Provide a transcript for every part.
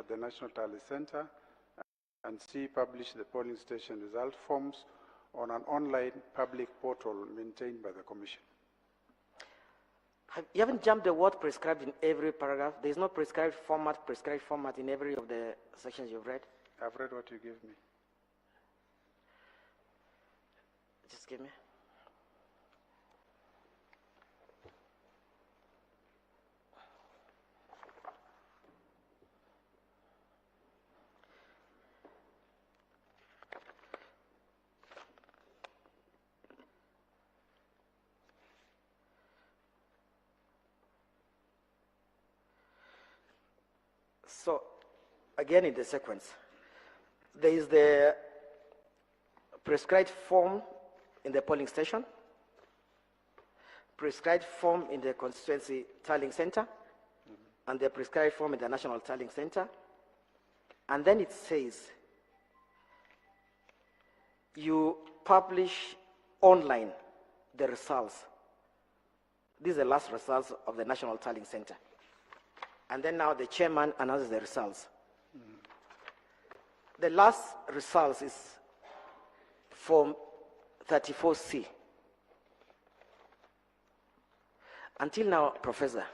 at the National Tally Center, and C, publish the polling station result forms on an online public portal maintained by the Commission. You haven't jumped the word prescribed in every paragraph. There is no prescribed format in every of the sections you've read. I've read what you gave me. Just give me. So, again in the sequence, there is the prescribed form in the polling station, prescribed form in the constituency tallying center, and the prescribed form in the national tallying center. And then it says, you publish online the results. These are the last results of the national tallying center. And then now the chairman announces the results. The last results is Form 34C. Until now, Professor,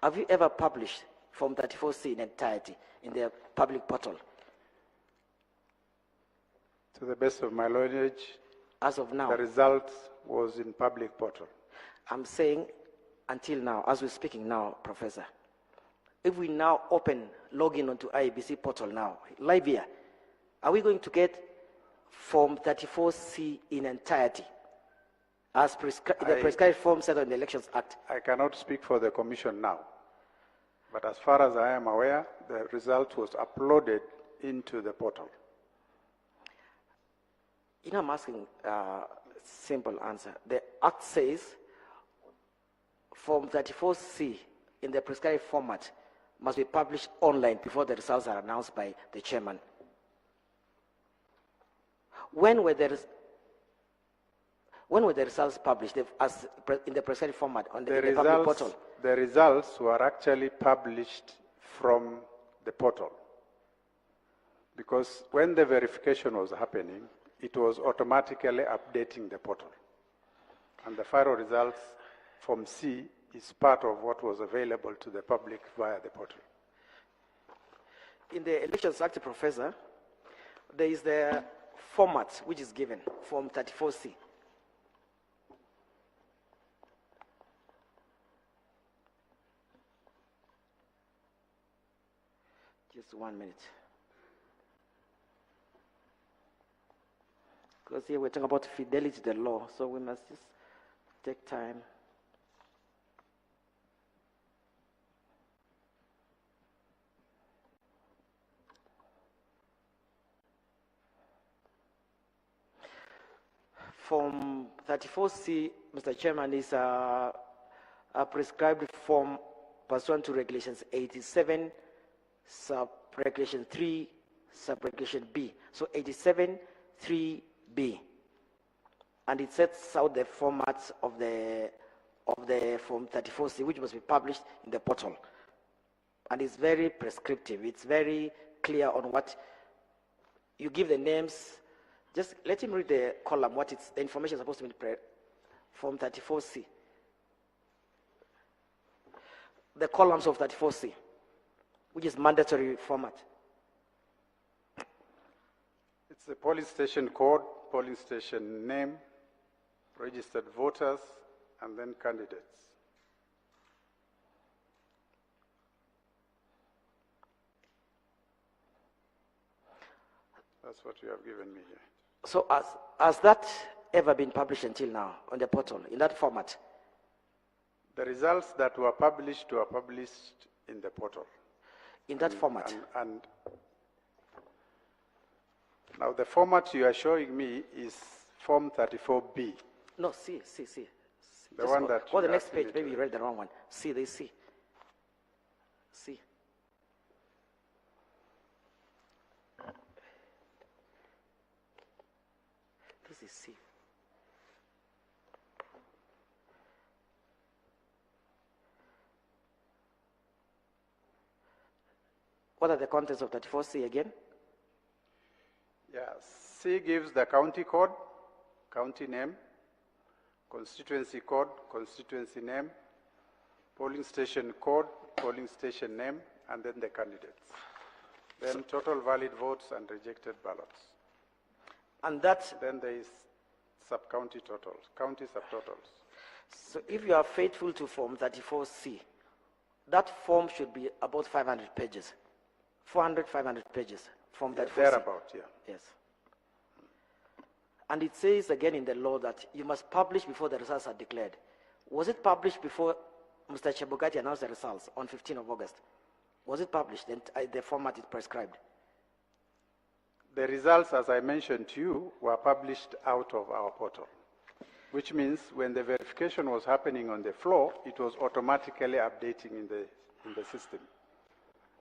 have you ever published Form 34C in entirety in the public portal? To the best of my knowledge, as of now, the result was in public portal. I'm saying until now, as we're speaking now, Professor, if we now log in onto IEBC portal now, live here, are we going to get Form 34C in entirety as the prescribed form set on the Elections Act? I cannot speak for the Commission now, but as far as I am aware, the result was uploaded into the portal. You know, I'm asking a simple answer. The Act says Form 34C in the prescribed format must be published online before the results are announced by the chairman. When were the results published as in the prescribed format on the public portal? The results were actually published from the portal, because when the verification was happening, it was automatically updating the portal. And the final results from C is part of what was available to the public via the portal. In the Elections Act, Professor, there is the format which is given, Form 34C. Just 1 minute. Because here we're talking about fidelity to the law, so we must just take time. Form 34C, Mr. Chairman, is a prescribed form pursuant to Regulations 87, Sub-Regulation 3, Sub-Regulation B. So 87, 3B. And it sets out the formats of the Form 34C, which must be published in the portal. And it's very prescriptive. It's very clear on what you give the names. Just let him read the column, the information is supposed to be in Form 34C. The columns of 34C, which is mandatory format. It's the polling station code, polling station name, registered voters, and then candidates. That's what you have given me here. So has that ever been published until now on the portal, in that format? The results that were published in the portal. In that format? And now the format you are showing me is Form 34B. No, see. The one that go the next page, maybe you read the wrong one. See. This is C. What are the contents of 34C again? Yeah, C gives the county code, county name, constituency code, constituency name, polling station code, polling station name, and then the candidates. Then total valid votes and rejected ballots. And that, Then there is sub-county totals, county subtotals. so if you are faithful to Form 34C, that form should be about 500 pages. 400, 500 pages. Form 34C. Thereabout, yeah. Yes. And it says again in the law that you must publish before the results are declared. Was it published before Mr. Chebukati announced the results on 15th of August? Was it published in the format it prescribed? The results, as I mentioned to you, were published out of our portal, which means when the verification was happening on the floor, it was automatically updating in the system.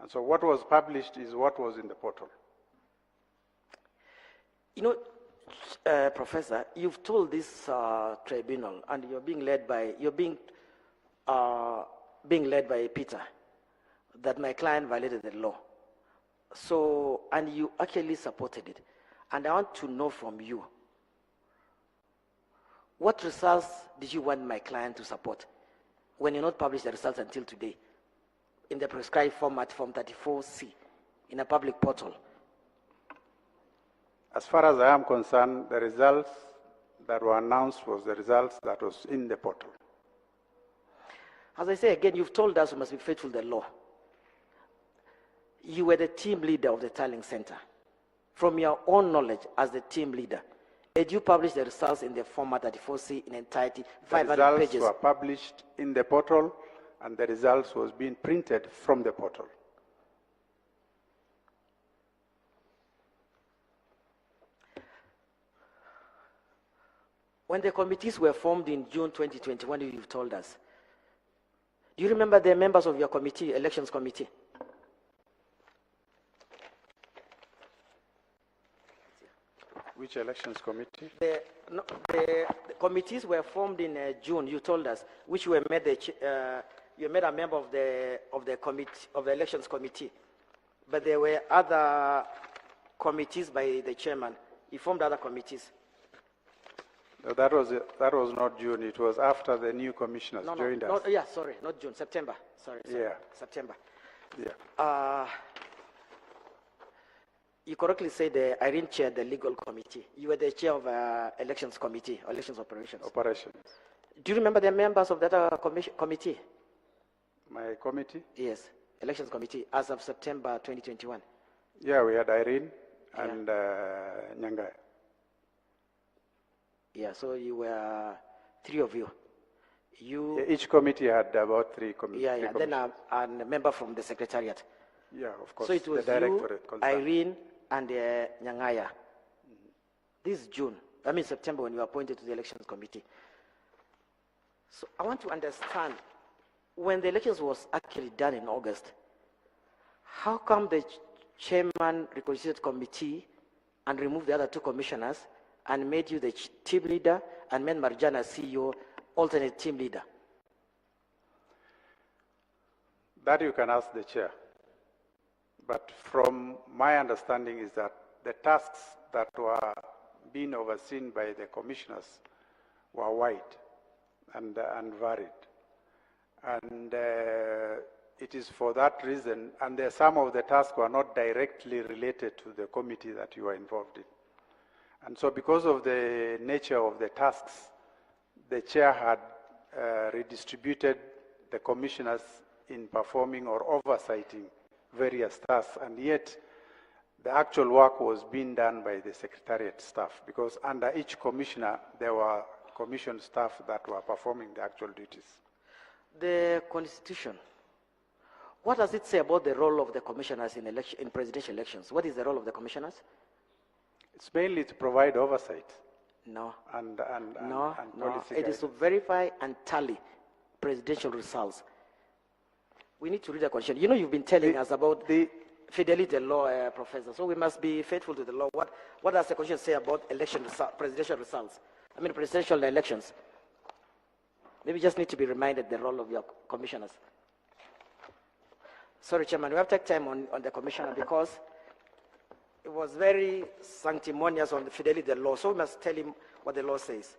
And so what was published is what was in the portal. You know, Professor, you've told this tribunal, and you're being led by Peter, that my client violated the law. So, and you actually supported it. And I want to know from you, what results did you want my client to support when you not publish the results until today in the prescribed format, Form 34C, in a public portal? As far as I am concerned, the results that were announced was the results that was in the portal. As I say again, you've told us we must be faithful to the law. You were the team leader of the tallying center. From your own knowledge as the team leader, did you publish the results in the format 34C in entirety, 500 the results pages? were published in the portal, and the results was being printed from the portal. When the committees were formed in June 2021, you've told us. Do you remember the members of your committee, elections committee? Which elections committee? The committees were formed in June. You told us, which were made you made a member of the committee of the elections committee, but there were other committees by the chairman. He formed other committees. No, that was not June. It was after the new commissioners joined us. Yeah, sorry, not June, September. Sorry. Yeah. September. Yeah. You correctly said Irene chaired the legal committee. You were the chair of elections committee, elections operations. Operations. Do you remember the members of that committee? My committee? Yes, elections committee as of September 2021. Yeah, we had Irene and Nyangai. Yeah, so you were three of you. Yeah, each committee had about three committees. Yeah, yeah. Then a member from the secretariat. Yeah, of course. So it was the directorate you, concerned. Irene, and Nyangaya. This is June. I mean September when you were appointed to the elections committee. So I want to understand, when the elections was actually done in August, how come the chairman reconstituted committee and removed the other two commissioners and made you the team leader and made Marjana CEO alternate team leader? That you can ask the chair. But from my understanding is that the tasks that were being overseen by the commissioners were wide and varied. And it is for that reason, and some of the tasks were not directly related to the committee that you are involved in. And so because of the nature of the tasks, the chair had redistributed the commissioners in performing or oversighting various tasks, and yet the actual work was being done by the secretariat staff, because under each commissioner there were commission staff that were performing the actual duties. The Constitution, what does it say about the role of the commissioners in presidential elections? What is the role of the commissioners? It's mainly to provide oversight. No. And It policy is guidance. to verify and tally presidential results. We need to read the Constitution. You know, you've been telling us about the fidelity law, Professor. So we must be faithful to the law. What does the Constitution say about presidential results? I mean, presidential elections. Maybe just need to be reminded the role of your commissioners. Sorry, Chairman, we have to take time on the commissioner because it was very sanctimonious on the fidelity of the law, so we must tell him what the law says.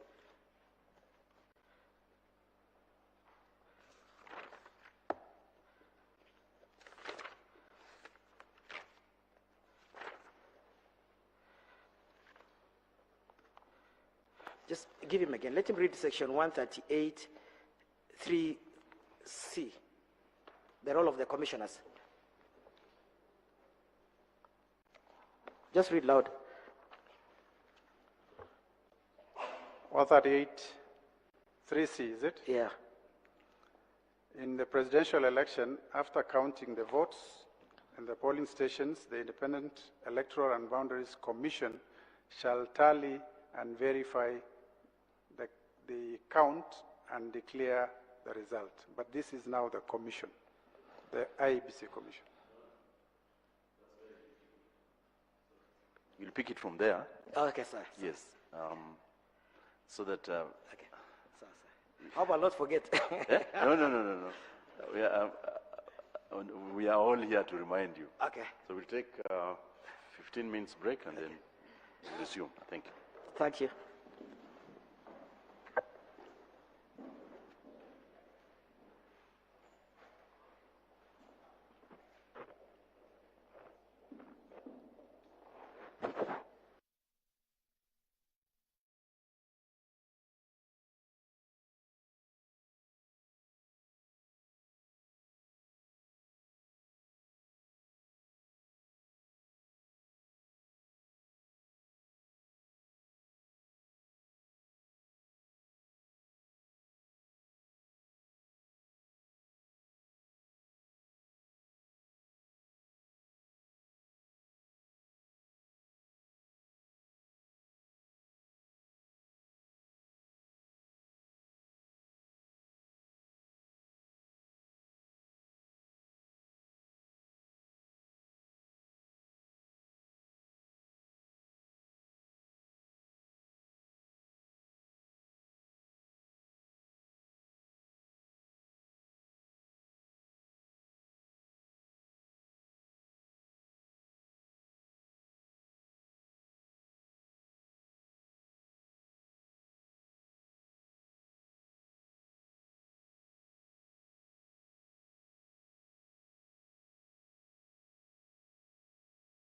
Just give him again. Let him read section 138, 3C, the role of the commissioners. Just read loud. 138, 3C, is it? Yeah. In the presidential election, after counting the votes in the polling stations, the Independent Electoral and Boundaries Commission shall tally and verify the count and declare the result. But this is now the commission, the IEBC commission. You'll pick it from there. Okay, sir. Yes. So that. Okay. Sir. How about not forget? No. We are all here to remind you. Okay. So we'll take 15 minutes break and then we'll resume. Thank you. Thank you.